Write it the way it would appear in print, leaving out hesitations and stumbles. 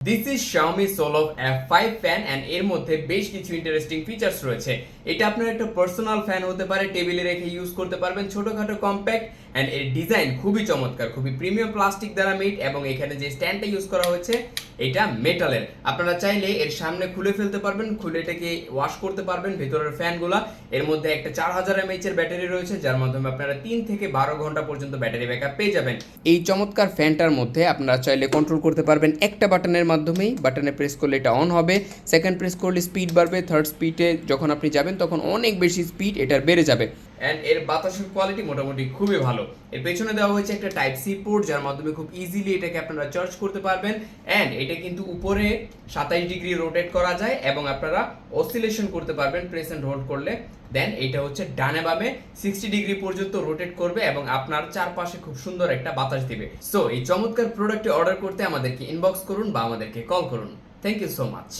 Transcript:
This is Xiaomi Solo F5 fan and এর মধ্যে বেশ কিছু ইন্টারেস্টিং ফিচার্স রয়েছে। এটা আপনার একটা পার্সোনাল ফ্যান হতে পারে, টেবিলে রেখে ইউজ করতে পারবেন, ছোটখাটো কম্প্যাক্ট এন্ড এর ডিজাইন খুবই চমৎকার, খুবই প্রিমিয়াম প্লাস্টিক দ্বারা মেড এবং এখানে যে স্ট্যান্ডটা ইউজ করা হয়েছে এটা মেটালের। আপনারা চাইলে এর সামনে খুলে ফেলতে পারবেন, খুলে এটাকে ওয়াশ করতে পারবেন ভেতরের ফ্যানগুলা। এর মধ্যে একটা 4000 mAh এর ব্যাটারি রয়েছে যার মাধ্যমে আপনারা 3 থেকে 12 ঘন্টা পর্যন্ত ব্যাটারি ব্যাকআপ পেয়ে যাবেন। এই চমৎকার ফ্যানটার মধ্যে আপনারা চাইলে কন্ট্রোল করতে পারবেন একটা বাটনের মাধ্যমেই। বাটনে প্রেস করলে এটা অন হবে, সেকেন্ড প্রেস করলে স্পিড বাড়বে, থার্ড স্পিডে যখন আপনি যাবেন তখন অনেক বেশি স্পিড এটার বেড়ে যাবে। অ্যান্ড এর বাতাসের কোয়ালিটি মোটামুটি খুবই ভালো। এর পেছনে দেওয়া হয়েছে একটা টাইপ সি পোর্ট যার মাধ্যমে খুব ইজিলি এটাকে আপনারা চার্জ করতে পারবেন। অ্যান্ড এটা কিন্তু উপরে 27 ডিগ্রি রোটেট করা যায় এবং আপনারা অসিলেশন করতে পারবেন প্রেস অ্যান্ড হোল্ড করলে। দেন এটা হচ্ছে ডানে বামে 60 ডিগ্রি পর্যন্ত রোটেট করবে এবং আপনার চারপাশে খুব সুন্দর একটা বাতাস দিবে। সো এই চমৎকার প্রোডাক্টটি অর্ডার করতে আমাদেরকে ইনবক্স করুন বা আমাদেরকে কল করুন। Thank you so much.